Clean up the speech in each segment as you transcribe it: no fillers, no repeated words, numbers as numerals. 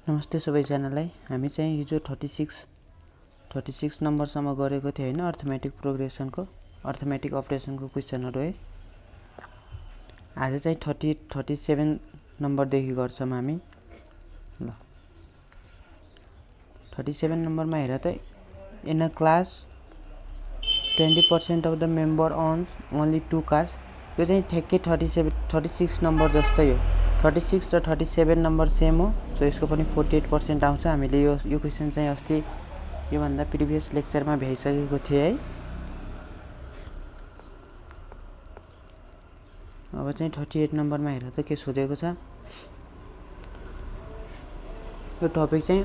नमस्ते सबैजनालाई। हामी चाहिँ हिजो 36 नम्बरसम्म गरेको थियो हैन, अर्थमेटिक प्रोग्रेसनको अर्थमेटिक अपरेसनको क्वेशनहरु है। आज चाहिँ 37 नम्बरदेखि गर्छौं हामी। ल 37 नम्बरमा हेर त, in a class 20% of the member owns only 2 cars. यो चाहिँ ठ्याक्कै 36 नम्बर जस्तै हो। 36 र 37 नम्बर सेम हो, सो यसको पनि 48% आउँछ। हामीले यो क्वेशन चाहिँ अस्ति यो भन्दा प्रिभियस लेक्चरमा भ्याइसकेको थिए है। अब चाहिँ 38 नम्बरमा हेर त के सोधेको छ। यो टपिक चाहिँ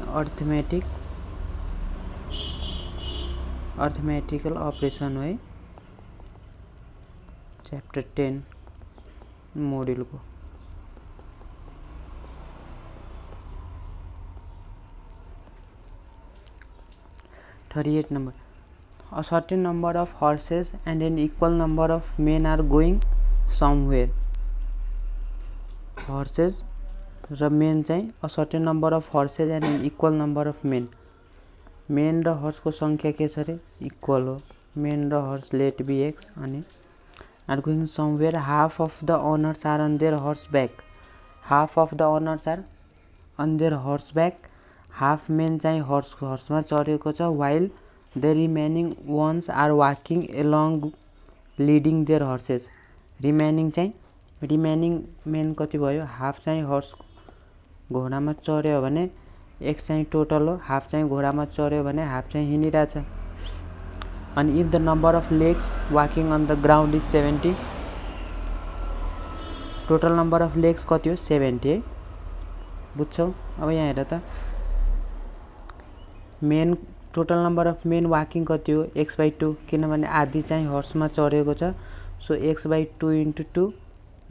अर्थमेटिकल अपरेसन हो है, chapter 10 मोड्युलको। number. A certain number of horses and an equal number of men are going somewhere. Horses र men चाहिँ a certain number of horses and an equal number of men. Men र horse को संख्या के छ रे? Equal हो। Men र horse let be x अनि are going somewhere. Half of the owners are on their horseback. Half of the owners are on their horseback. Half main चाहिँ हर्समा चढेको छ, while the remaining ones are walking along leading their horses. Remaining main कति भयो? Half चाहिँ horse घोडामा चढ्यो भने एक चाहिँ टोटल हो, हाफ चाहिँ घोडामा चढ्यो भने हाफ चाहिँ हिँडिरहेछ। अनि if the number of legs walking on the ground is 70, total number of legs कति हो? 70 है। बुझ्छौ? अब यहाँ हेर त, main total number of main walking कति हो? x/2, किनभने आधी चाहिँ हर्समा चढेको छ, सो x/2 * 2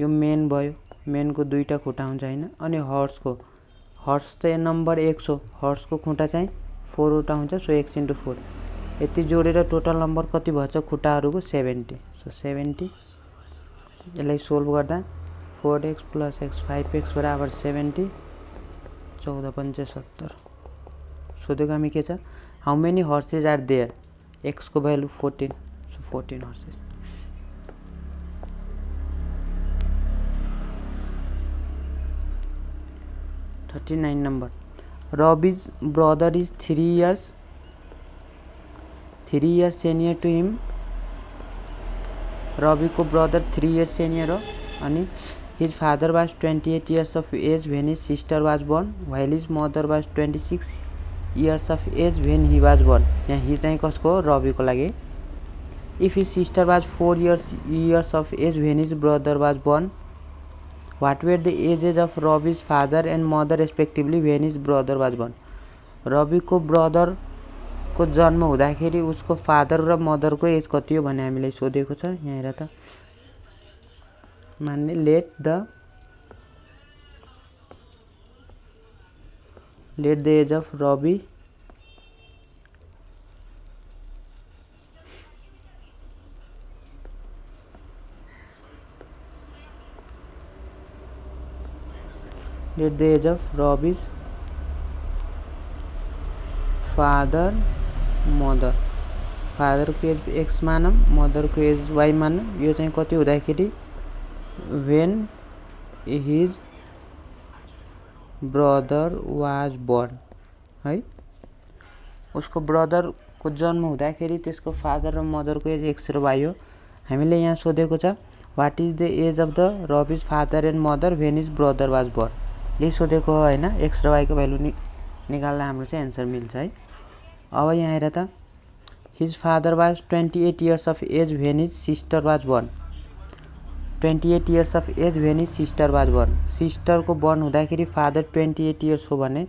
यो मेन भयो। मेनको दुईटा खुट्टा हुन्छ हैन। अनि हर्स त नम्बर x हो, हर्सको खुट्टा चाहिँ 4 वटा हुन्छ, सो x * 4 यति जोडेर टोटल नम्बर कति भन्छ खुट्टाहरुको? 70। सो 70 यसलाई सोल्भ गर्दा 4x + x 5x = 70, 14 × 5 = 70। सोधेको हामी के छ? How many horses are there? x को value 14, so 14 horses. Number Robbie's brother is 3 years senior to him. Robbie को brother 3 years senior हो अनि his father was 28 years of age when his sister was born, while his mother was 26 years of age when he was born. यहाँ he चाहिँ कसको हो? रवि को लागि। If his sister was 4 years of age when his brother was born, what were the ages of Robbie's father and mother respectively when his brother was born? Rabi को brother को जन्म हुँदाखेरि उसको फादर र मदर को एज कति हो भने हामीलाई सोधेको छ। यहाँ हेर त, मान्ने let the age of Ravi Robbie's father mother. Father को एज x मानम, मदर को एज y मानम। यो चाहिँ कति हुँदाखेरि when his brother was born है। उसको ब्रदर को जन्म हुँदाखेरि त्यसको फादर र मदर को एज x र y हो। हामीले यहाँ सोधेको छ what is the age of the Ravi's father and mother when his brother was born। यही सोधेको हो हैन। x र y को भ्यालु निकाल्दा हाम्रो चाहिँ आन्सर मिल्छ है। अब यहाँ हेर त, his father was 28 years of age when his sister was born. 28 years of age when his sister was born. Sister को बर्न हुँदाखेरि फादर 28 इयर्स हो भने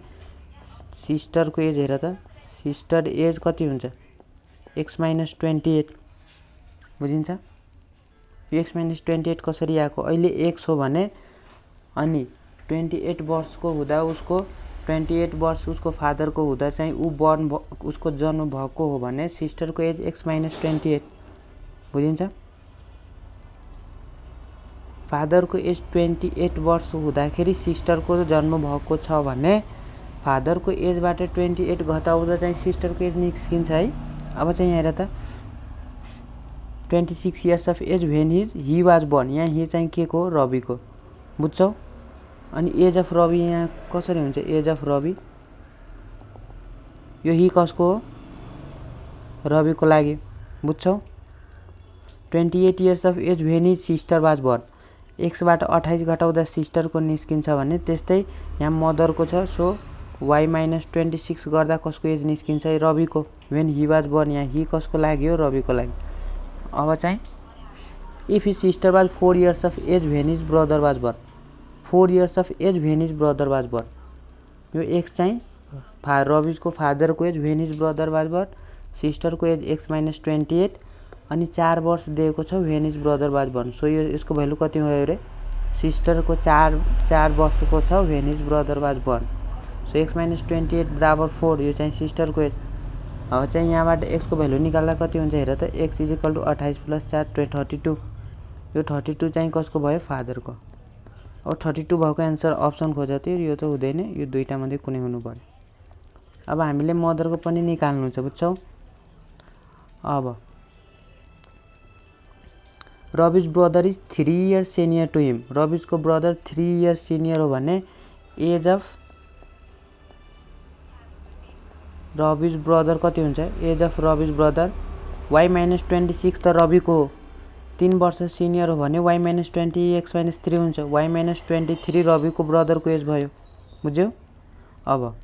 सिस्टर को एज हेर त, सिस्टर एज कति हुन्छ? x - 28 बुझिन्छ? यो x - 28 कसरी आएको? अहिले x हो भने अनि 28 वर्षको हुँदा उसको 28 वर्ष उसको फादर को हुँदा चाहिँ उसको जन्म भएको हो भने सिस्टर को एज x - 28 बुझिन्छ? फादर को एज 28 वर्ष हुँदाखेरि सिस्टर को जन्म भएको छ भने फादरको एजबाट 28 घटाउँदा चाहिँ सिस्टरको एज निस्किन्छ है। अब चाहिँ यहाँ हेर त 26 years of age when he was born, यहाँ ही चाहिँ के को रविको, बुझ्छौ। अनि एज अफ रवि यहाँ कसरी हुन्छ, एज अफ रवि यो ही कसको हो, रविको लागि, बुझ्छौ। 28 years of age when his sister was born, एक्सबाट 28 घटाउँदा सिस्टरको निस्किन्छ भने त्यस्तै यहाँ मदरको छ। सो y माइनस 26 गर्दा कसको एज निस्किन्छ, रविको, व्हेन ही वाज बर्न, यहाँ ही कसको लागि हो, रविको लागि। अब चाहिँ if his sister was 4 years of age when his brother was born, 4 years of age when his brother was born, यो एक्स चाहिँ रविजको फादरको age when his brother was born, सिस्टरको एज एक्स माइनस 28 अनि 4 वर्ष दिएको छ when his brother was born. So यो यसको भ्यालु कति भयो रे, सिस्टरको 4 वर्षको छ when his brother was born. So x minus 28 बराबर 4, यो चाहिँ सिस्टरको एज। अब चाहिँ यहाँबाट एक्सको भ्यालु निकाल्दा कति हुन्छ हेर त, X is equal to 28 plus 4 32, यो 32 चाहिँ कसको भयो, फादरको। अब 32 भएको एन्सर अप्सन खोज त, यो त हुँदैन, यो दुईटा मध्ये कुनै हुनु पर्यो। अब हामीले मदरको पनि निकाल्नु छ, बुझ्छौ। अब Ravi's brother is 3 years senior to him, रविजको ब्रदर 3 इयर्स सिनियर हो भने एज अफ रविज ब्रदर कति हुन्छ, age of Ravi's brother y minus 26 त रविको हो, 3 वर्ष सिनियर हो भने y माइनस 20 x माइनस 3 हुन्छ, y माइनस 23 रविको ब्रदरको एज भयो, बुझ्यौ। अब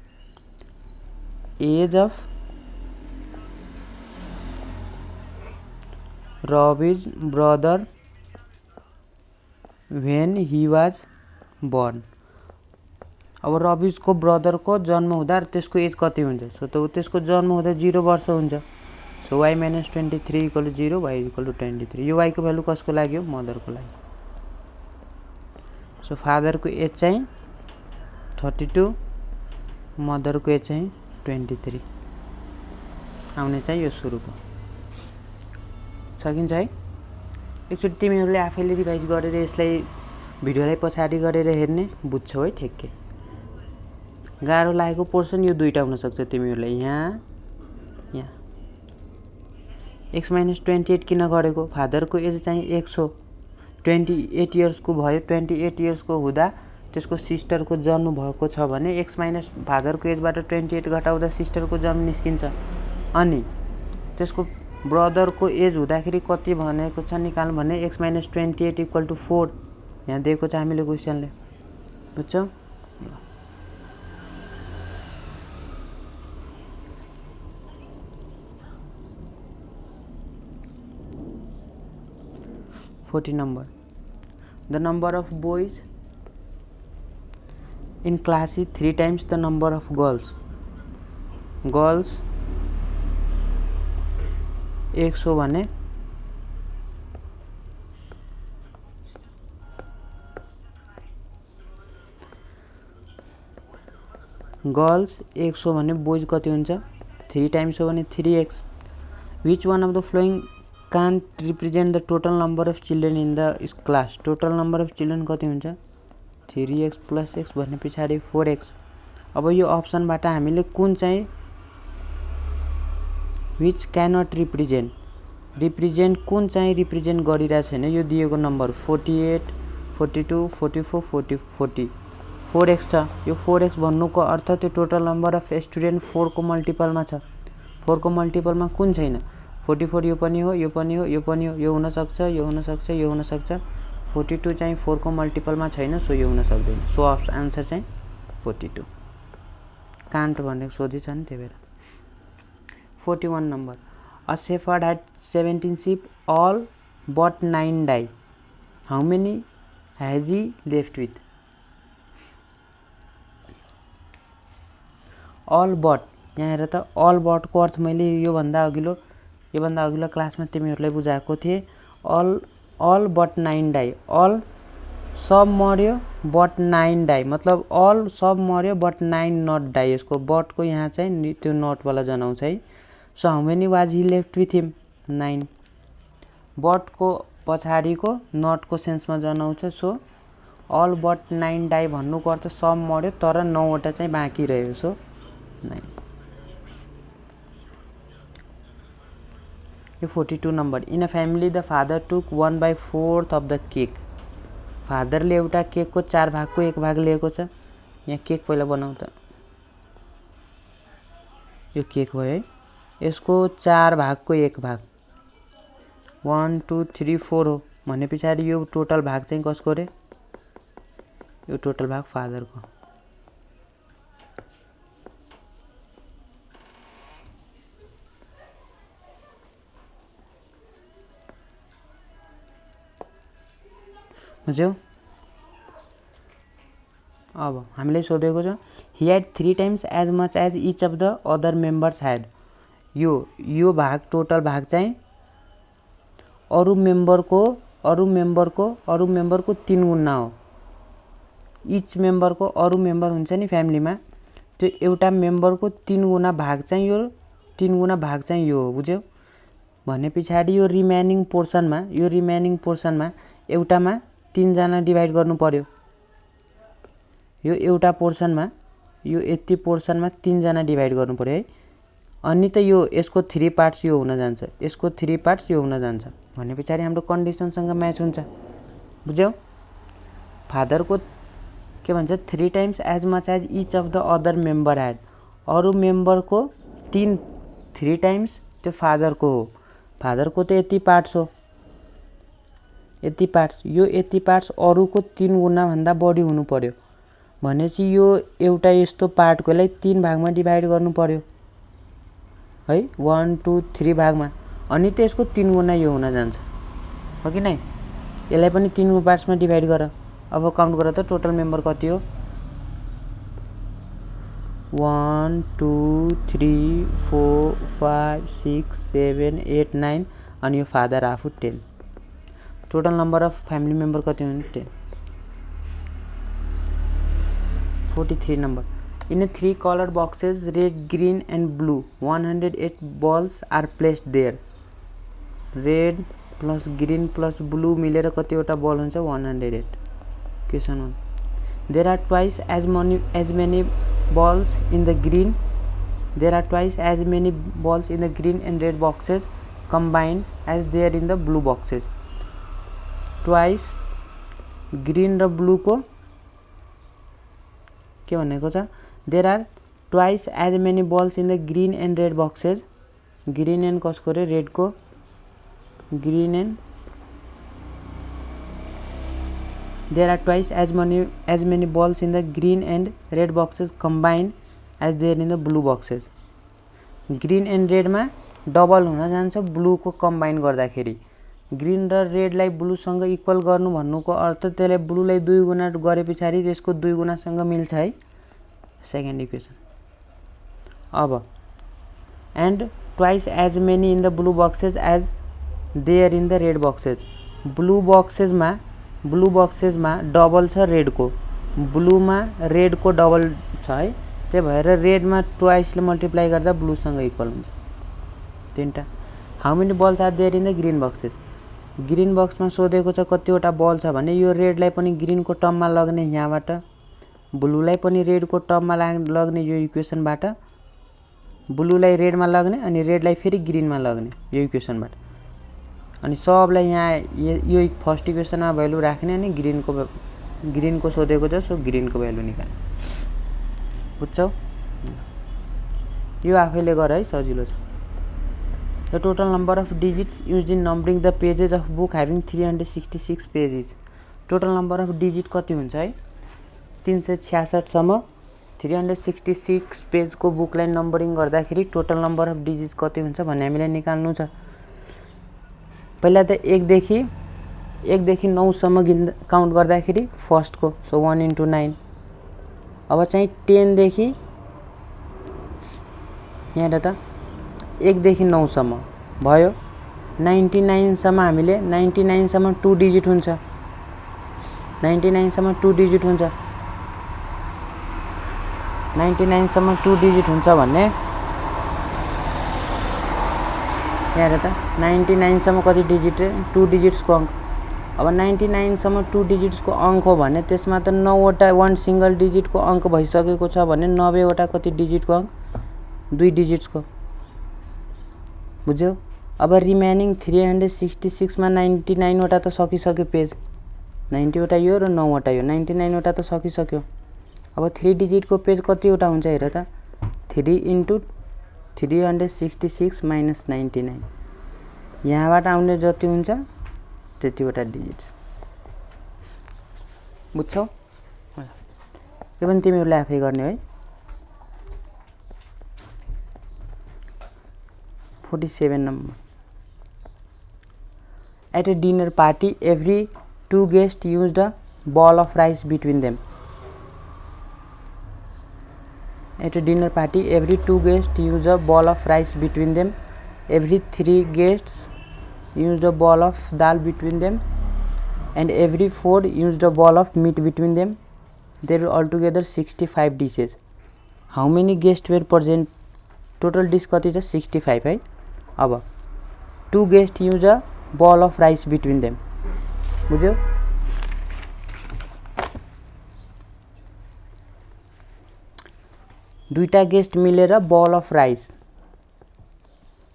age of Ravi's brother when he was born, अब रविजको ब्रदरको जन्म हुँदा त्यसको एज कति हुन्छ, सो त त्यसको जन्म हुँदा 0 वर्ष हुन्छ। So y minus 23 equal to 0, y equal to 23, यो y को भ्यालु कसको लागि हो, मदरको लागि। सो फादरको एज चाहिँ 32, मदरको एज चाहिँ 23 आउने चाहिँ यो सुरुको सकिन्छ है। एकचोटि तिमीहरूले आफैले रिभाइज गरेर यसलाई भिडियोलाई पछाडि गरेर हेर्ने, बुझ्छौ है ठ्याक्कै। गाह्रो लागेको पोर्सन यो दुईटा हुनसक्छ तिमीहरूलाई, यहाँ एक्स माइनस 28 किन गरेको, फादरको एज चाहिँ एक्स हो, 28 इयर्सको भयो, 28 इयर्सको हुँदा त्यसको सिस्टरको जन्म भएको छ भने एक्स माइनस फादरको एजबाट 28 घटाउँदा सिस्टरको जन्म निस्किन्छ। अनि त्यसको ब्रदरको एज हुँदाखेरि कति भनेको छ निकाल्नु भने एक्स माइनस 28 इक्वल टु 4 यहाँ दिएको छ हामीले क्वेसनले, बुझ्छौ। 40 number, the number of boys in class is 3 times the number of girls. Girls x हो भने गर्ल्स x हो भने बोइज कति हुन्छ, 3 टाइम्स हो भने 3x। Which one of the following can't represent the total number of children in the class, total number of children कति हुन्छ, 3x plus x भन्ने पछाडि 4x। अब यो अप्सनबाट हामीले कुन चाहिँ which cannot represent कुन चाहिँ रिप्रेजेन्ट गरिरहेको छैन, यो दिएको नम्बर 48 42 44 40 4x छ। यो 4x भन्नुको अर्थ त्यो टोटल नम्बर अफ स्टुडेन्ट 4 को मल्टिपलमा छ, 4 को मल्टिपलमा कुन छैन, 44 यो पनि हो, यो पनि हो, यो पनि हो, यो हुन सक्छ, यो हुन सक्छ, यो हुन सक्छ। 42 चाहिँ 4 को मल्टिपलमा छैन, सो यो हुन सक्दैन। सो आन्सर चाहिँ 42 कान्ट भनेको सोधिछ नि, त्यही भएर। 41 number, a shepherd had 17 sheep, all but 9 die. How many has he left with? all but, यहाँ हेर त, all but को अर्थ मैले योभन्दा अघिल्लो क्लासमा तिमीहरूलाई बुझाएको थिएँ। all but 9 die, all सब मर्यो बट 9 डाई, मतलब all सब मर्यो बट 9 नट डाई। यसको बट को यहाँ चाहिँ त्यो नट वाला जनाउँछ है। So how many was he left with him, 9। But को पछाडिको नट को सेन्समा जनाउँछ। सो अल बट 9 डाई भन्नुको अर्थ सब मर्यो तर 9 वटा चाहिँ बाँकी रह्यो, सो 9। यो 42 number. In a family the father took 1/4 of the cake. फादरले एउटा केकको 4 भागको 1 भाग लिएको छ। यहाँ केक पहिला बनाऊ त। यो केक भयो है, यसको 4 भागको 1 भाग 1 2 3 4 हो भने पछाडि यो टोटल भाग चाहिँ कसको रे? यो टोटल भाग फादरको। बुझ्यौ? अब हामीले सोधेको छ he had 3 times as much as each of the other members had. यो भाग टोटल भाग चाहिँ अरू मेम्बरको 3 गुणा हो। इच मेम्बरको अरू मेम्बर हुन्छ नि फ्यामिलीमा, त्यो एउटा मेम्बरको 3 गुणा भाग चाहिँ यो 3 गुणा भाग चाहिँ यो हो। बुझ्यौ? भने पछाडि यो रिमेनिङ पोर्सनमा एउटामा 3 जना डिभाइड गर्नु पर्यो। यो एउटा पोर्सनमा यो यति पोर्सनमा 3 जना डिभाइड गर्नु पर्यो है। अनि त यो यसको 3 पार्ट्स यो हुन जान्छ, यसको 3 पार्ट्स यो हुन जान्छ भने पछाडि हाम्रो कन्डिसनसँग म्याच हुन्छ। बुझ्यौ? फादरको के भन्छ 3 times as much as each of the other member had. अरू मेम्बरको 3 टाइम्स त्यो फादरको हो। फादरको त यति पार्ट्स हो, यति पार्ट्स, यो यति पार्ट्स अरूको 3 गुणा भन्दा बढी हुनु पर्यो भनेपछि यो एउटा यस्तो पार्टकोलाई 3 भागमा डिभाइड गर्नु पर्यो है, 1 2 3 भागमा। अनि त यसको 3 गुणा यो हुन जान्छ, हो कि नै? यसलाई पनि 3 पार्ट्समा डिभाइड गर। अब काउन्ट गर त टोटल मेम्बर कति हो? 1 2 3 4 5 6 7 8 9 अनि यो फादर आफू 10। Total number of family member कति हुन्? 10। 43 number. In a 3 colored boxes, red, green and blue, 108 balls are placed there. Red plus green plus blue मिलेर कतिवटा बल हुन्छ? 108. Question 1. There are twice as many balls in the green. There are twice as many balls in the green and red boxes combined as there in the blue boxes. Twice green र blue को के भनेको छ? There are twice as many balls in the green and red boxes. Green and कसको रे? red को। Green and there are twice as many balls in the green and red boxes combined as there in the blue boxes. Green and red मा double हुन जान्छ blue को combine गर्दाखेरि। Green र रेडलाई ब्लूसँग equal गर्नु भन्नुको अर्थ त्यसले ब्लूलाई 2 गुणा गरे पछाडि त्यसको 2 गुणासँग मिल्छ है, सेकेन्ड इक्वेसन। अब and twice as many in the blue boxes as there in the red boxes. Blue बक्सेसमा डबल छ रेडको, ब्लूमा रेडको डबल छ है, त्यही भएर रेडमा ट्वाइसले मल्टिप्लाई गर्दा ब्लूसँग इक्वल हुन्छ। 3टा। How many balls are there in the green boxes. Green बक्समा सोधेको छ कतिवटा बल छ भने यो रेडलाई पनि ग्रीनको टर्ममा लग्ने यहाँबाट, ब्लूलाई पनि रेडको टर्ममा लग्ने यो इक्वेसनबाट, ब्लूलाई रेडमा लग्ने अनि रेडलाई फेरि ग्रीनमा लग्ने यो इक्वेसनबाट, अनि सबलाई यहाँ यो फर्स्ट इक्वेसनमा भ्यालु राख्ने अनि ग्रीनको सोधेको छ, सो ग्रीनको भ्यालु निकाल्ने। बुझ्छौ? यो आफैले गर है, सजिलो छ। The total number of digits used in numbering the pages of book having 366 pages. Total number of digit कति हुन्छ है? 366 सम्म 366 पेज को बुकलाई नम्बरिङ गर्दाखेरि टोटल नम्बर अफ डिजिट्स कति हुन्छ भन्ने हामीले निकाल्नु छ। पहिला त 1 देखि 9 सम्म काउन्ट गर्दाखेरि फर्स्ट को, सो 1 * 9। अब चाहिँ 10 देखि यहाँ हेर त 1 देखि 9 सम्म भयो, 99 सम्म हामीले 99 सम्म 2 डिजिट हुन्छ, 99 सम्म 2 डिजिट हुन्छ, 99 सम्म 2 डिजिट हुन्छ भन्ने यहाँ हेर त 99 सम्म कति डिजिट रे? 2 डिजिट्सको अङ्क अब 99 सम्म 2 डिजिट्सको अंक हो भने त्यसमा त 9 वटा 1 सिंगल डिजिटको अंक भइसकेको छ भने 90 वटा कति डिजिटको अंक 2 डिजिट्सको बुझ्यौ। अब रिमेनिङ 366 मा 99 वटा त सकिसक्यो पेज 90 वटा यो र 9 वटा यो 99 वटा त सकिसक्यो। अब 3 डिजिटको पेज कति वटा हुन्छ हेर त 3 * 366 - 99 यहाँबाट आउने जति हुन्छ त्यतिवटा डिजिट्स बुझ्छौ। यो पनि तिमीहरुले आफै गर्ने है। 47 number. At a dinner party, every 2 guests used a ball of rice between them. At a dinner party, every 2 guests used a ball of rice between them. Every 3 guests used a ball of dal between them, and every 4 used a ball of meat between them. There were altogether 65 dishes. How many guests were present? Total dish कति छ 65 है। अब 2 guests use a ball of rice between them बुझ्यौ। दुईटा guest मिलेर बल of rice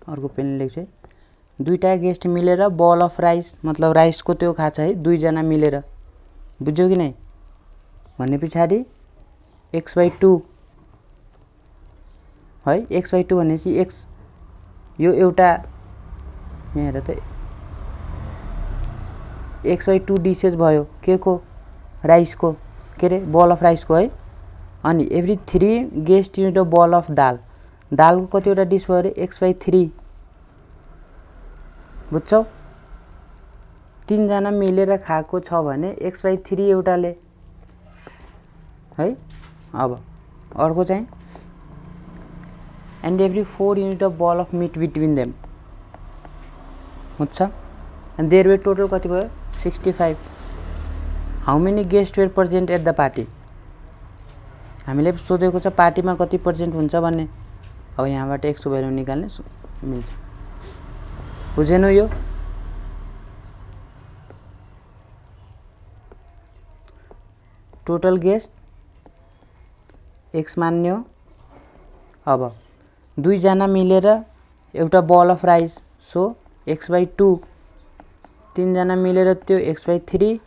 अर्को pain लेख्छु है। दुईटा गेस्ट मिलेर बल अफ राइस मतलब राइसको त्यो खाछ है दुई जना मिलेर बुझ्यौ कि नै भन्ने पछाडी x/2 है। x/2 भनेपछि x यो एउटा यहाँ हेर त x/2 डिशेस भयो के को राइसको के रे बल अफ राइसको है। अनि every 3 guest use a bowl of dal दालको कतिवटा डिश भयो रे x/3 बुझ्छौ। 3 जना मिलेर खाएको छ भने x/3 एउटाले है। अब अर्को चाहिँ and every 4 used a ball of meat between them बुझ्छ। and there were total कति भयो 65. how many guests were present at the party हामीले सोधेको छ पार्टीमा कति पर्सेन्ट हुन्छ भन्ने। अब यहाँबाट x को भ्यालु निकाल्ने मिल्छ बुझेनौ यो। टोटल गेस्ट x मान्यो। अब 2 जना मिलेर एउटा बल अफ राइस सो x/2 3 जना मिलेर त्यो x/3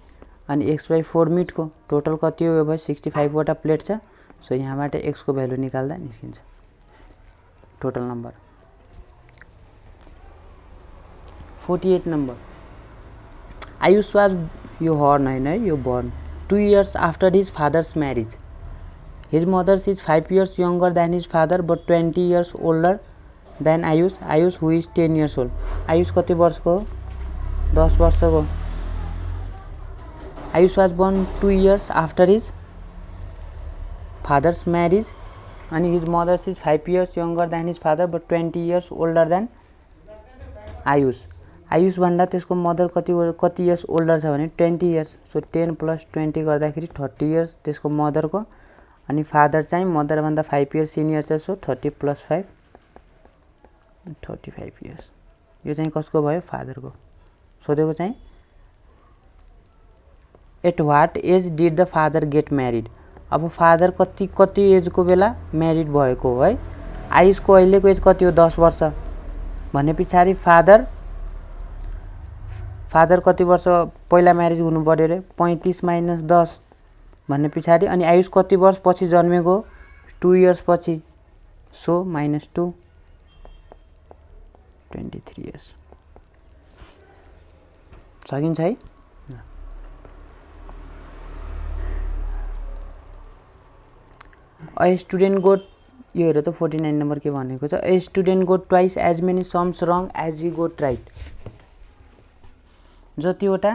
अनि x/4 मिटको टोटल कति हो भयो 65 वटा प्लेट छ। सो यहाँबाट x को भ्यालु निकाल्दा निस्किन्छ total number. 48 number. Ayush was यो हर्न हैन है यो burn 2 years after his father's marriage. His mother is 5 years younger than his father but 20 years older than Ayush. Ayush who is 10 years old. Ayush कति वर्षको 10 वर्षको। Ayush was born 2 years after his father's marriage and his mother is 5 years younger than his father but 20 years older than Ayush. Ayush भन्दा त्यसको mother कति years older छ भने 20 years. So 10 + 20 गर्दाखेरि 30 years त्यसको मदरको अनि फादर चाहिँ मदर भन्दा 5 इयर्स सिनियर छ। So 30 + 5 35 years. यो चाहिँ कसको भयो फादरको सोधेको चाहिँ at what age did the father get married. अब फादर कति एजको बेला म्यारिड भएको है। आयुषको अहिलेको एज कति हो 10 वर्ष भन्ने पछाडी फादर कति वर्ष पहिला म्यारेज हुनु पर्यो रे 35 - 10 भन्ने पछाडी अनि आयुष कति वर्ष पछि जन्मेको 2 इयर्स पछि सो -2 23 इयर्स सकिन्छ है। A student got यो हेर त 49 नम्बर के भनेको छ। A student got twice as many sums wrong as he got right. जतिवटा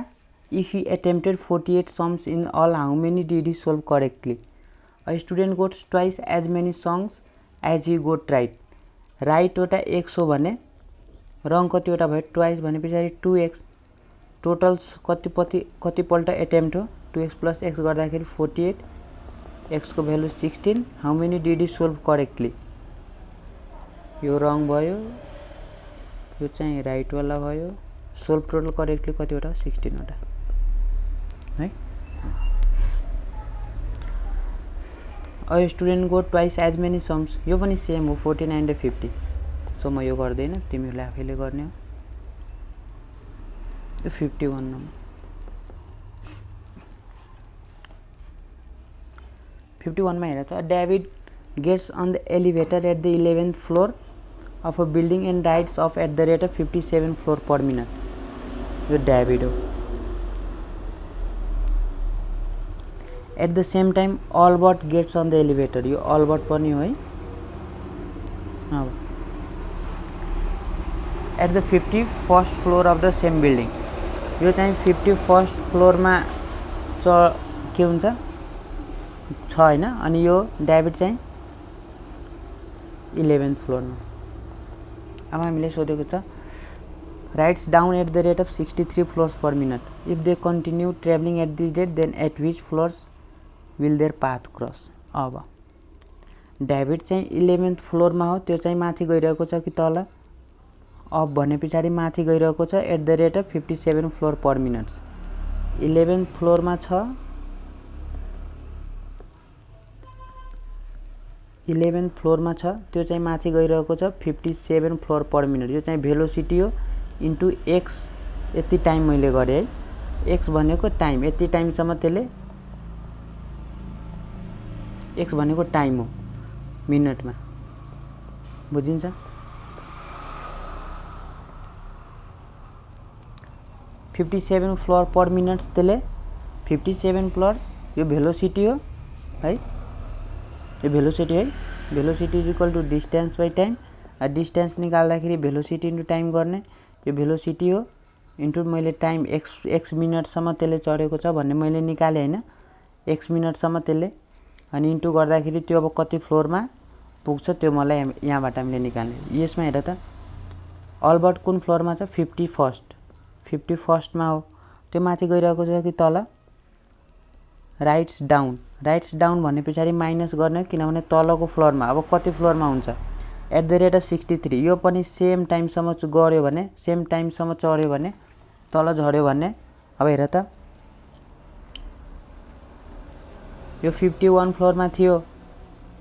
if he attempted 48 sums in all how many did he solve correctly? A student got twice as many sums as he got right. right वटा x हो भने wrong कतिवटा भयो twice भने पछाडी 2x total कतिपल्ट attempt हो 2x + x गर्दाखेरि 48 x को value 16 how many did he solve correctly यो wrong भयो यो चाहिँ right वाला भयो सोल्भ टोटल करेक्टली कतिवटा 16 वटा। है। A student go twice as many sums, यो पनि सेम हो 49 र 50। सो म यो गर्दैन, तिमीहरूले आफैले गर्ने हो। यो 51 नम्बर। 51 मा हेर त, David gets on the elevator at the 11th floor of a building and rides off at the rate of 57 floor per minute. यो डेभिड हो। At the same time Albert gets on the elevator, यो Albert पनि हो है। अब at the 51st floor of the same building, यो चाहिँ 51st फ्लोरमा के हुन्छ छ हैन, अनि यो डेभिड चाहिँ 11th फ्लोरमा। अब हामीले सोधेको छ rides down at the rate of 63 floors per minute. If they continue travelling at this date then at which floors will their path cross. अब डेभिड चाहिँ 11th फ्लोरमा हो, त्यो चाहिँ माथि गइरहेको छ कि तल? अब भने पछाडि माथि गइरहेको छ at the rate of 57 floor per minutes. 11th फ्लोरमा छ, 11th फ्लोरमा छ, त्यो चाहिँ माथि गइरहेको छ 57 फ्लोर पर मिनट। यो चाहिँ भेलोसिटी हो इन्टु एक्स, यति टाइम मैले गरेँ है। एक्स भनेको टाइम, यति टाइमसम्म त्यसले, एक्स भनेको टाइम हो मिनटमा, बुझिन्छ? फिफ्टी 57 फ्लोर पर मिनट्स, त्यसले 57 फ्लोर, यो भेलोसिटी हो है, यो भेलोसिटी है। Velocity is equal to distance by time. Distance निकाल्दाखेरि भेलोसिटी इन्टु टाइम गर्ने, यो भेलोसिटी हो इन्टु मैले टाइम एक्स मिनटसम्म त्यसले चढेको छ भन्ने मैले निकालेँ हैन, एक्स मिनटसम्म त्यसले, अनि इन्टु गर्दाखेरि त्यो अब कति फ्लोरमा पुग्छ त्यो मलाई यहाँबाट हामीले निकाल्ने। यसमा हेर त, अल्बर्ट कुन फ्लोरमा छ? 51st मा हो, त्यो माथि गइरहेको छ कि तल? राइट्स डाउन, राइट्स डाउन भने पछाडि माइनस गर्ने, किनभने तलको फ्लोरमा। अब कति फ्लोरमा हुन्छ? At the rate of 63। यो पनि सेम टाइमसम्म गऱ्यो भने, सेम टाइमसम्म चढ्यो भने, तल झऱ्यो भने, अब हेर त, यो 51 फ्लोरमा थियो,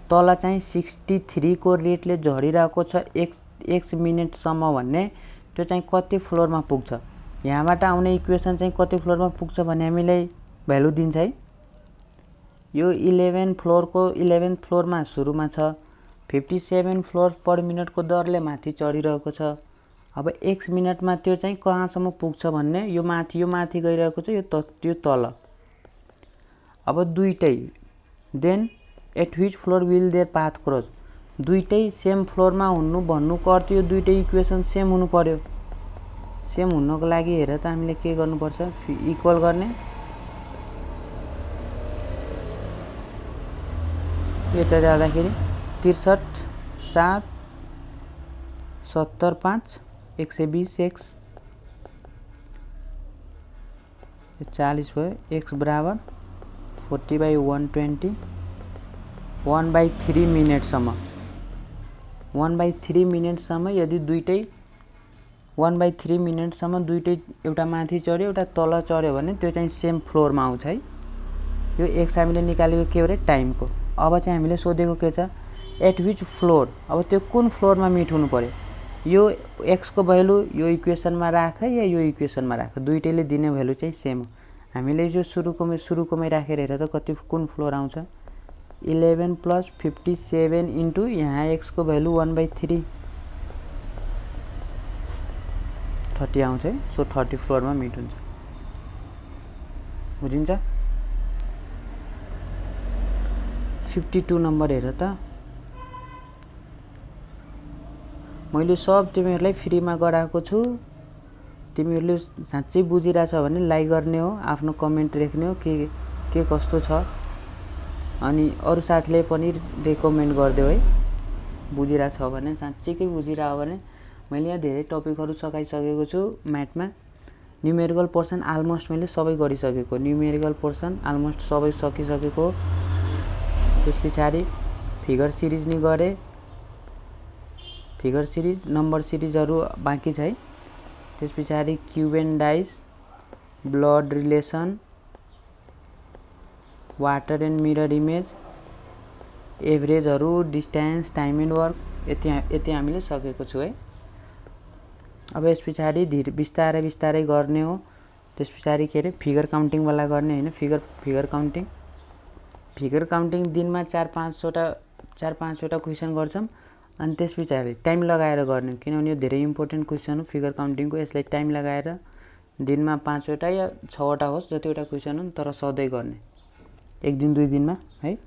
तल चाहिँ 63 को रेटले झरिरहेको छ एक्स मिनटसम्म भन्ने, त्यो चाहिँ कति फ्लोरमा पुग्छ? यहाँबाट आउने इक्वेसन चाहिँ कति फ्लोरमा पुग्छ भन्ने हामीलाई भ्यालु दिन्छ है। यो 11 फ्लोरको 11th फ्लोरमा सुरुमा छ, 57 फ्लोर पर मिनटको दरले माथि चढिरहेको छ। अब एक्स मिनटमा त्यो चाहिँ कहाँसम्म पुग्छ भन्ने, यो माथि गइरहेको छ, यो तल। अब दुईटै, then at which floor will their path cross, दुईटै सेम फ्लोरमा हुनु भन्नुको अर्थ यो दुईटै इक्वेसन सेम हुनु पर्यो। सेम हुनको लागि हेर त हामीले के गर्नुपर्छ? इक्वल गर्ने, यता जाँदाखेरि 63 7 70 5 120 एक्स, 40 भयो। एक्स बराबर 40/120, 1/3 मिनटसम्म, 1/3 मिनटसम्म यदि दुईटै 1/3 मिनटसम्म दुईटै एउटा माथि चढ्यो एउटा तल चढ्यो भने त्यो चाहिँ सेम फ्लोरमा आउँछ है। यो एक्स हामीले निकालेको के हो रे? टाइमको। अब चाहिँ हामीले सोधेको के छ? एट विच फ्लोर, अब त्यो कुन फ्लोरमा मिट हुनु पर्यो? यो एक्सको भ्यालु यो इक्वेसनमा राख या यो इक्वेसनमा राख, दुईटैले दिने भ्यालु चाहिँ सेम हो। हामीले यो सुरुकोमै राखेर हेर त कति कुन फ्लोर आउँछ? 11 + 57 इन्टु यहाँ एक्सको भ्यालु 1/3 30 आउँछ है। सो 30 फ्लोरमा मिट हुन्छ, बुझिन्छ? 52 नम्बर हेर त, मैले सब तिमीहरूलाई फ्रीमा गराएको छु। तिमीहरूले साँच्चै बुझिरहेछ भने लाइक गर्ने हो, आफ्नो कमेन्ट लेख्ने हो के कस्तो छ, अनि अरू साथीले पनि रेकमेन्ड गरिदियो है। बुझिरहेछ भने, साँच्चैकै बुझिरह्यो भने, मैले यहाँ धेरै टपिकहरू सकाइसकेको छु म्याथमा। न्युमेरिकल पोर्सन अलमोस्ट मैले सबै गरिसकेको, न्युमेरिकल पोर्सन अलमोस्ट सबै सकिसकेको। त्यस पछाडि फिगर सिरिज नि गरेँ, फिगर सिरिज, नम्बर सिरिजहरू बाँकी छ है। त्यस पछाडि cube and dice, blood relation, water and mirror image, एभरेजहरू, डिस्टेन्स, टाइम एन्ड वर्क यति हामीले सकेको छु है। अब यस पछाडि बिस्तारै गर्ने हो। त्यस पछाडि के अरे फिगर काउन्टिङवाला गर्ने होइन, फिगर काउन्टिङ दिनमा 4-5वटा क्वेसन गर्छौँ अनि त्यस पछाडि टाइम लगाएर गर्ने, किनभने यो धेरै इम्पोर्टेन्ट क्वेसन हो फिगर काउन्टिङको। यसलाई टाइम लगाएर दिनमा 5वटा या 6वटा होस् जतिवटा क्वेसन हुन् तर सधैँ गर्ने, 1 दिन 2 दिनमा है।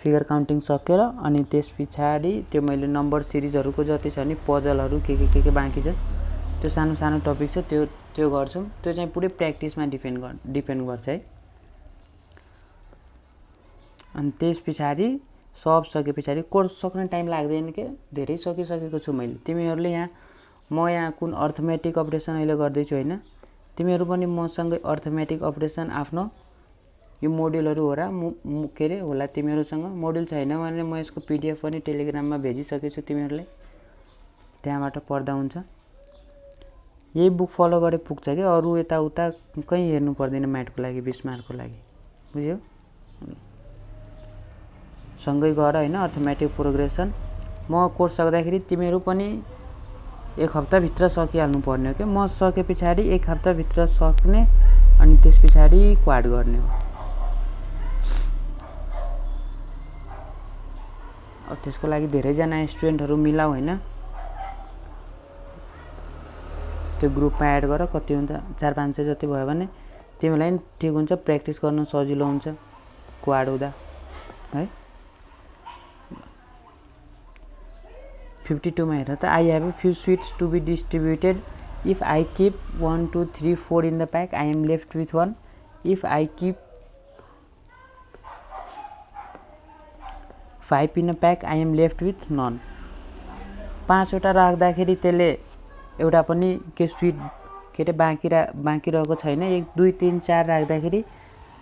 फिगर काउन्टिङ सकेर अनि त्यस पछाडि त्यो मैले नम्बर सिरिजहरूको जति छ नि पजलहरू के बाँकी छ त्यो सानो टपिक छ त्यो गर्छौँ। त्यो चाहिँ पुरै प्र्याक्टिसमा डिपेन्ड गर्छ है। अनि त्यस पछाडि सब सके पछाडि कोर्स सक्ने टाइम लाग्दैन के, धेरै सकिसकेको छु मैले। तिमीहरूले म यहाँ कुन अर्थमेटिक अपरेसन अहिले गर्दैछु होइन, तिमीहरू पनि मसँगै अर्थमेटिक अपरेसन आफ्नो यो मोड्युलहरू हो र के अरे होला तिमीहरूसँग। मोड्युल छैन भने म यसको PDF पनि टेलिग्राममा भेजिसकेको छु तिमीहरूलाई, त्यहाँबाट पढ्दा हुन्छ। यही बुक फलो गरे पुग्छ कि अरू यताउता कहीँ हेर्नु पर्दैन म्याथको लागि 20 मार्कको लागि, बुझ्यौ। सँगै गर होइन अर्थमेटिक प्रोग्रेसन। म कोर्स सक्दाखेरि तिमीहरू पनि 1 हप्ताभित्र सकिहाल्नु पर्ने हो कि। म सके पछाडि 1 हप्ताभित्र सक्ने अनि त्यस पछाडि क्वाड गर्ने हो। अब त्यसको लागि धेरैजना स्टुडेन्टहरू मिलाऊ होइन, त्यो ग्रुपमा एड गर। कति हुन्छ 400-500 जति भयो भने तिमीलाई पनि ठिक हुन्छ, प्र्याक्टिस गर्न सजिलो हुन्छ क्वाड हुँदा है। 52 मा हेर त, I have few sweets to be distributed if I keep 1 2 3 4 in the pack I am left with 1, if I keep 5 in a pack I am left with none. 5वटा राख्दाखेरि त्यसले एउटा पनि के स्विट के अरे बाँकी रहेको छैन। 1 2 3 4 राख्दाखेरि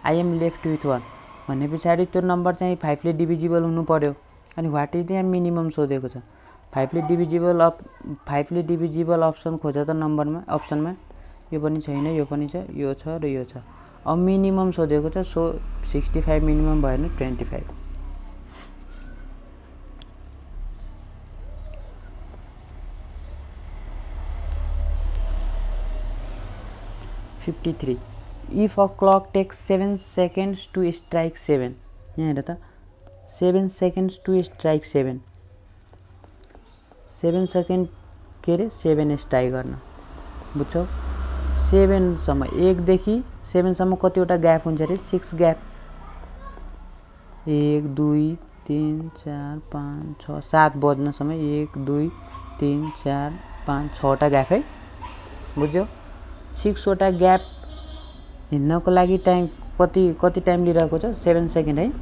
आई एम लेफ्ट विथ 1 भन्ने पछाडि त्यो नम्बर चाहिँ 5 ले डिभिजिबल हुनु पर्यो। अनि वाट इज द मिनिमम सोधेको छ। 5 ले डिभिजिबल अप्सन खोज त नम्बरमा अप्सनमा, यो पनि छैन, यो पनि छ, यो छ र यो छ। अब मिनिमम सोधेको छ, सो 65 मिनिमम भएन 25। 53 if a clock takes 7 seconds to strike 7, यहाँ हेर त 7 seconds टु स्ट्राइक 7 सेकेन्ड के अरे 7 स्ट्राइक गर्न, बुझ्छौ। 7 सम्म 1 देखि 7 सम्म कतिवटा ग्याप हुन्छ अरे 6 ग्याप, 1 2 3 4 5 6 7 बज्नसम्म 1 2 3 4 5 6वटा ग्याप है, बुझ्यौ। 6वटा ग्याप हिँड्नको लागि टाइम कति टाइम लिइरहेको छ 7 सेकेन्ड है।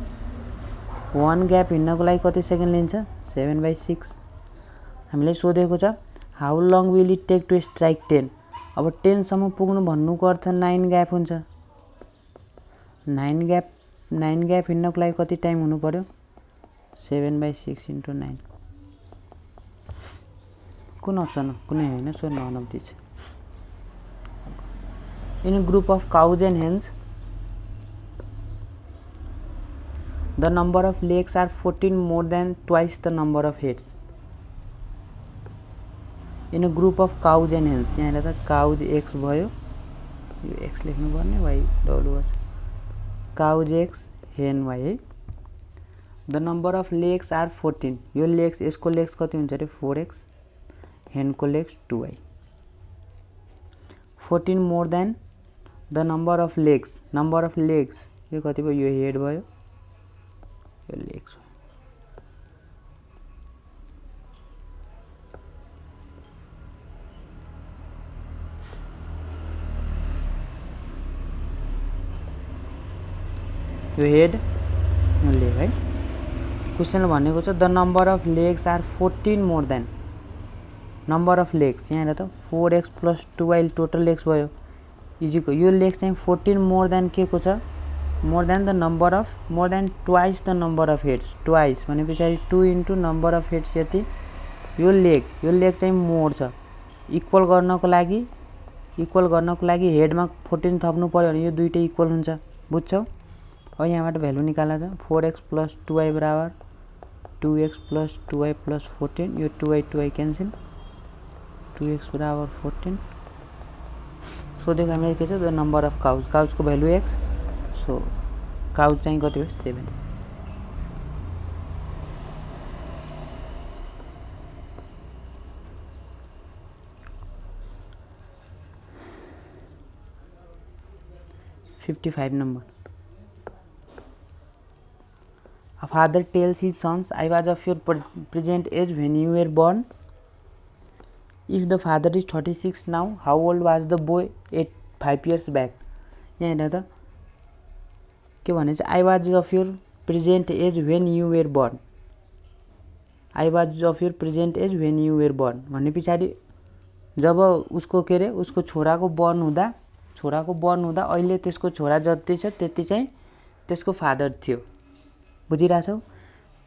1 ग्याप हिँड्नको लागि कति सेकेन्ड लिन्छ 7/6। हामीले सोधेको छ how long will it take to strike 10। अब 10 सम्म पुग्नु भन्नुको अर्थ 9 ग्याप हुन्छ। 9 ग्याप हिँड्नको लागि कति टाइम हुनु पर्यो 7/6 × 9। कुन अप्सन हो, कुनै होइन, so none of this. In a group of cows and hens, the number of legs are 14 more than twice the number of heads. In a group of cows and hens, यहाँ हेर त cows x भयो, यो x लेख्नु पर्ने y WH, cows x hen y है। The number of legs are 14, यो legs यसको legs कति हुन्छ अरे 4x, hen को legs 2y। 14 more than the number of legs यो कति भयो, यो हेड भयो, यो लेग्स भयो। यो हेड यो लेग है। क्वेसन भनेको छ the number of legs are 14 more than number of legs, यहाँ हेर त 4x + 2y टोटल लेग्स भयो इजिको, यो लेग्स चाहिँ 14 मोर देन के को छ, more than twice the number of heads. Twice भने पछाडि 2 × नम्बर अफ हेड्स यति, यो लेग चाहिँ मोर छ। इक्वल गर्नको लागि हेडमा 14 थप्नु पर्यो भने यो दुईटै इक्वल हुन्छ, बुझ्छौ। अब यहाँबाट भ्यालु निकाला त 4x + 2y बराबर 2x + 2y + 14 यो 2y क्यान्सल 2x बराबर 14 सोधेको हामीलाई के छ द नम्बर अफ काउजको भ्यालु x सो काउज चाहिँ कति हो 7 55 number. A father tells his sons, I was of your present age when you were born. If the father is 36 now, how old was the boy 5 years back? यहाँ हेर्दा त के भनेछ I was of your present age when you were born. I was of your present age when you were born भन्ने पछाडि जब उसको के रे उसको छोराको बर्न हुँदा अहिले त्यसको छोरा जति छ त्यति चाहिँ त्यसको फादर थियो बुझिराछौ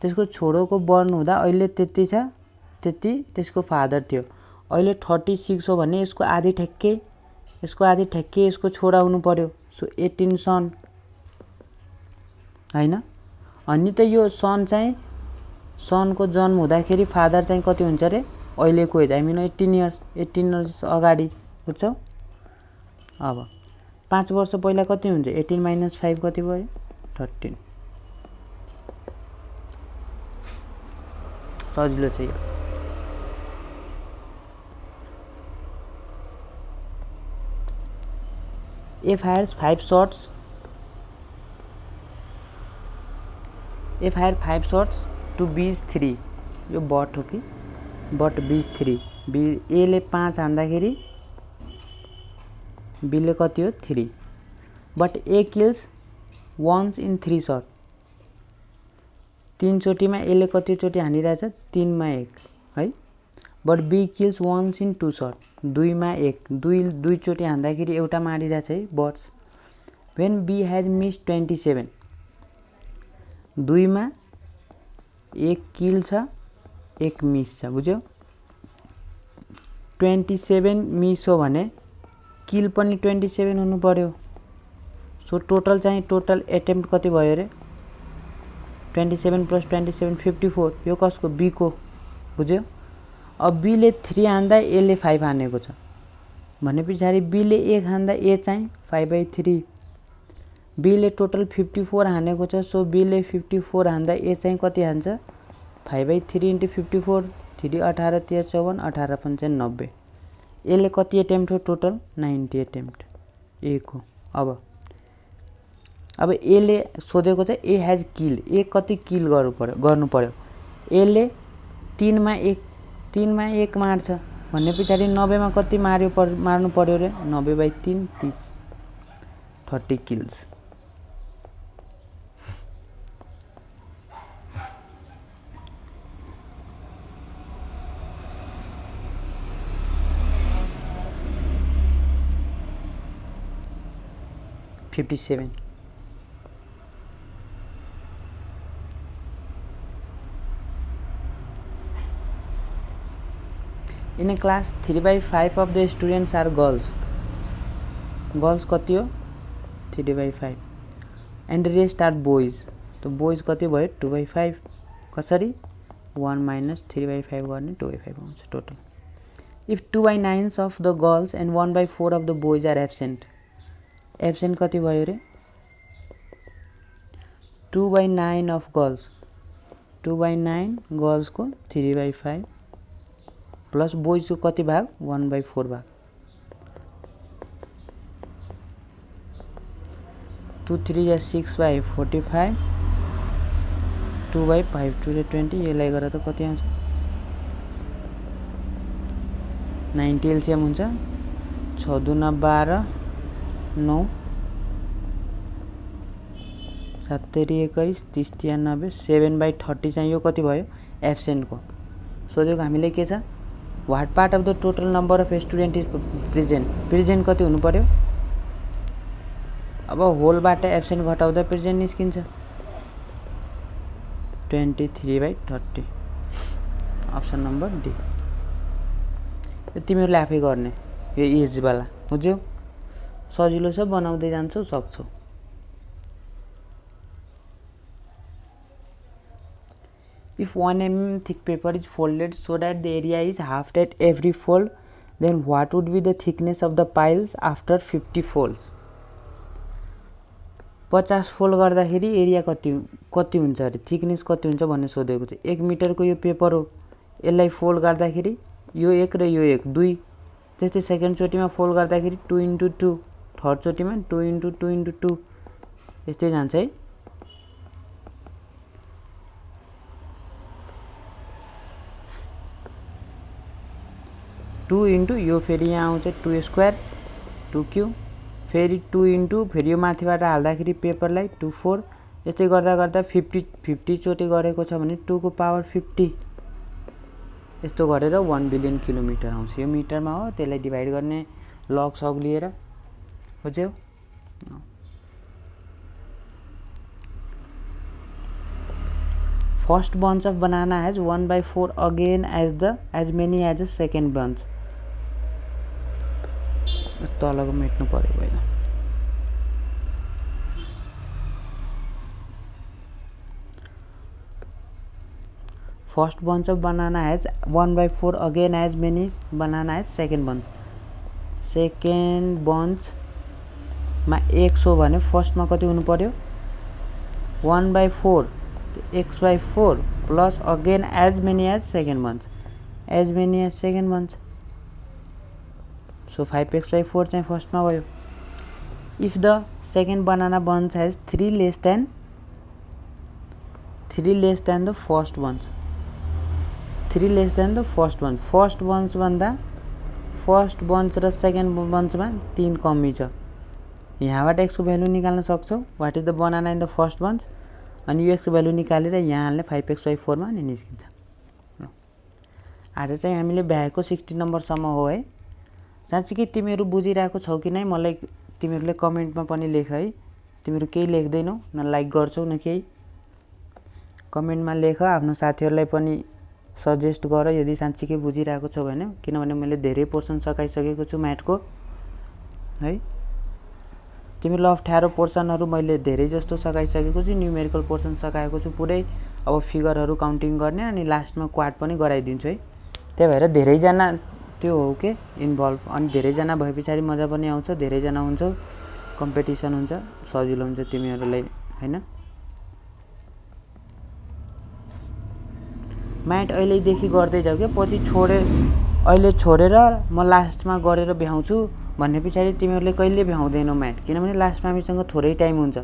त्यसको छोरोको बर्न हुँदा अहिले त्यति छ त्यति त्यसको फादर थियो अहिले 36 हो भने यसको आधी ठ्याक्कै यसको छोरा हुनु पर्यो सो 18 सन हैन अनि त यो सन चाहिँ सनको जन्म हुँदाखेरि फादर चाहिँ कति हुन्छ रे अहिलेको एज 18 इयर्स अगाडि बुझ्छौ अब 5 वर्ष पहिला कति हुन्छ 18 - 5 कति भयो 13 सजिलो छ यो A fires 5 shots to B's 3 यो बट हो कि बट B's 3 A ले 5 हान्दाखेरि B ले कति हो 3 but A kills once in 3 shot 3 चोटीमा A ले कति चोटी हानिरहेछ 3 मा 1 है but B kills once in 2 shot 2 मा 1 दुई चोटी हान्दाखेरि एउटा मारिरहेछ है buts when B has missed 27 2 मा 1 किल छ 1 मिस छ बुझ्यौ 27 मिस हो भने किल पनि 27 हुनु पर्यो सो टोटल एटेम्प्ट कति भयो रे 27 + 27 54 यो कसको बी को बुझ्यौ अब बी ले 3 हान्दा ए ले 5 हानेको छ भने पछाडी बी ले 1 हान्दा ए चाहिँ 5/3 बी ले टोटल 54 हानेको छ सो बी ले 54 हान्दा ए चाहिँ कति हान्छ 5/3 * 54 3 18 13 54 18 5 90 ए ले कति एटेम्प्ट हो टोटल 90 एटेम्प्ट ए को अब ए ले सोधेको छ ए हैज किल ए कति किल गर्नु पर्यो ए ले 3 मा 1 मार्छ भन्ने पछाडी 90 मा कति मार्नु पर्यो रे 90/3 30 30 kills $57 In a class 3/5 of the students are girls कति हो 3/5 and rest are boys तो boys कति भयो 2/5 कसरी 1 - 3/5 गर्ने 2/5 आउँछ total if 2/9 of the girls and 1/4 of the boys are absent कति भयो रे 2/9 of girls 2/9 गर्ल्स को 3/5 प्लस बोइज को कति भाग 1/4 भाग 2 3 या 6/45 2/5 2 रे 20 यसलाई गरेर त कति आउँछ 90 एलसीएम हुन्छ 6 दुना 12 9 7 तेरी 21 30 तिया 90 7/30 चाहिँ यो कति भयो एब्सेन्ट को सोधेको हामीले के छ What part of the total number of student is present कति हुनु पर्यो अब होलबाट एब्सेन्ट घटाउँदा प्रेजेन्ट निस्किन्छ 23/30 अप्सन नम्बर डी यो तिमीहरुले आफै गर्ने यो एज वाला बुझ्यौ सजिलो छ बनाउँदै जान्छौ सक्छौ If 1 mm thick paper is folded so that the area is halved at every fold, then what would be the thickness of the piles after 50 folds? 50 fold गर्दाखेरि एरिया कति हुन्छ अरे, थिकनेस कति हुन्छ भन्ने सोधेको छ। 1 मिटरको यो पेपर हो, यसलाई फोल्ड गर्दाखेरि यो एक र यो एक दुई, त्यस्तै सेकेन्ड चोटीमा फोल्ड गर्दाखेरि 2 into 2, थर्ड चोटीमा 2 into 2 into 2, यस्तै जान्छ है। टू इंटू यो फेरि यहाँ आउँछ 2 स्क्वायर 2 क्यूब, फेरि 2 इंटू फेरि यो माथिबाट हाल्दाखेरि पेपरलाई 2 4, यस्तै गर्दा गर्दा 50 चोटि गरेको छ भने 2 को पावर 50, यस्तो गरेर 1 बिलियन किलोमिटर आउँछ। यो मिटरमा हो, त्यसलाई डिभाइड गर्ने लग सग लिएर बुझ्यौ। First bunch of banana has 1/4 again as many as a second bunch। तलको मेट्नु पर्यो पहिला। First bunch of banana has 1/4 again as many banana as second bunch। Second बन्चमा 100 भने फर्स्टमा कति हुनु पर्यो 1/4, x/4 plus again as many as second bunch, as many as second bunch, so 5x/4 चाहिँ फर्स्टमा भयो। If the second banana bunch has 3 less than the first bunch, 3 less than the first bunch, first bunch भन्दा first bunch र second बन्चमा 3 कमी छ। यहाँबाट x को भ्यालु निकाल्न सक्छौ, what is the banana in the first bunch, अनि यो x को भ्यालु निकालेर यहाँ हाल्ने 5x/4 मा अनि निस्किन्छ। आज चाहिँ हामीले भ्याएको 60 नम्बरसम्म हो है। साँच्चै तिमीहरू बुझिरहेको छौ कि नै मलाई तिमीहरूले कमेन्टमा पनि लेख है। तिमीहरू केही लेख्दैनौ, न लाइक गर्छौ न केही, कमेन्टमा लेख, आफ्नो साथीहरूलाई पनि सजेस्ट गर यदि साँच्चै बुझिरहेको छौ भने, किनभने मैले धेरै पोर्सन सकाइसकेको छु म्याथको है। तिमीलाई अप्ठ्यारो पोर्सनहरू मैले धेरै जस्तो सकाइसकेको छु, न्युमेरिकल पोर्सन सकाएको छु पुरै। अब फिगरहरू काउन्टिङ गर्ने अनि लास्टमा क्वाड पनि गराइदिन्छु है। त्यही भएर धेरैजना त्यो हो के इन्भल्भ, अनि धेरैजना भए पछाडि मजा पनि आउँछ, धेरैजना हुन्छ, कम्पिटिसन हुन्छ, सजिलो हुन्छ तिमीहरूलाई हैन। म्याथ अहिलेदेखि गर्दै जाऊ के, पछि अहिले छोडेर म लास्टमा गरेर भ्याउँछु भन्ने पछाडि तिमीहरूले कहिले भ्याउँदैनौ म्याथ, किनभने लास्टमा हामीसँग थोरै टाइम हुन्छ।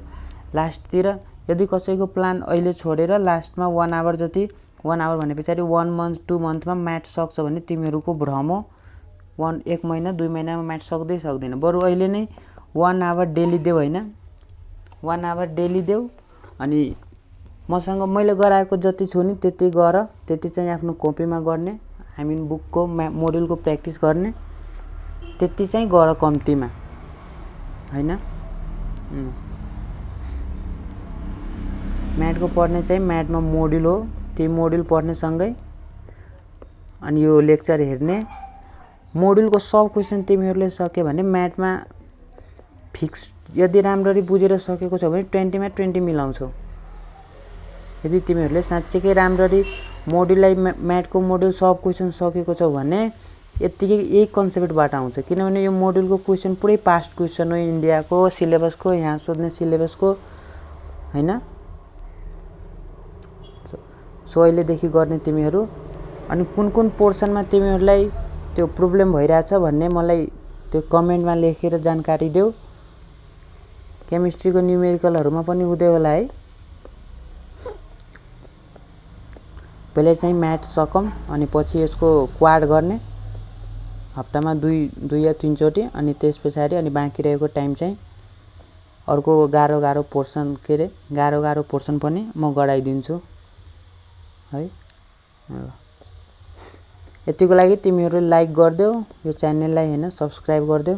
लास्टतिर यदि कसैको प्लान अहिले छोडेर लास्टमा 1 आवर जति, 1 आवर भने पछाडि 1 मन्थ 2 मन्थमा म्याथ सक्छ भने तिमीहरूको भ्रम हो। 1 महिना 2 महिनामा म्याथ सक्दैन। बरु अहिले नै 1 आवर डेली देऊ हैन, 1 आवर डेली देऊ, अनि मसँग मैले गराएको जति छु नि त्यति गर, त्यति चाहिँ आफ्नो कपीमा गर्ने, आई मिन बुकको मोडुलको प्र्याक्टिस गर्ने, त्यति चाहिँ गर कम्तीमा हैन। म्याथको पढ्ने चाहिँ म्याथमा मोडुल हो, त्यही मोडुल पढ्ने सँगै अनि यो लेक्चर हेर्ने। मोडुलको सब क्वेसन तिमीहरूले सक्यो भने म्याथमा फिक्स, यदि राम्ररी बुझेर सकेको छ भने 20 मा 20 मिलाउँछौ। यदि तिमीहरूले साँच्चै राम्ररी मोडुललाई म्याथको मोडुल सब क्वेसन सकेको छौ भने यतिकै यही कन्सेप्टबाट आउँछ, किनभने यो मोडुलको क्वेसन पुरै पास्ट क्वेसन हो, इन्डियाको सिलेबसको, यहाँ सोध्ने सिलेबसको हैन। सो अहिलेदेखि गर्ने तिमीहरू, अनि कुन पोर्सनमा तिमीहरूलाई त्यो प्रब्लम भइरहेछ भन्ने मलाई त्यो कमेन्टमा लेखेर जानकारी देऊ। केमिस्ट्रीको न्युमेरिकलहरुमा पनि हुँदै होला है। पहिले चाहिँ म्याथ सकम अनि पछि यसको क्वाड गर्ने, हप्तामा 2 या 3 चोटि, अनि त्यसपछि अनि बाँकी रहेको टाइम चाहिँ अर्को गाह्रो पोर्सन के रे गाह्रो पोर्सन पनि म गराइदिन्छु है। यतिको लागि तिमीहरू लाइक गर्देऊ, यो च्यानललाई हैन सब्स्क्राइब गर्देऊ।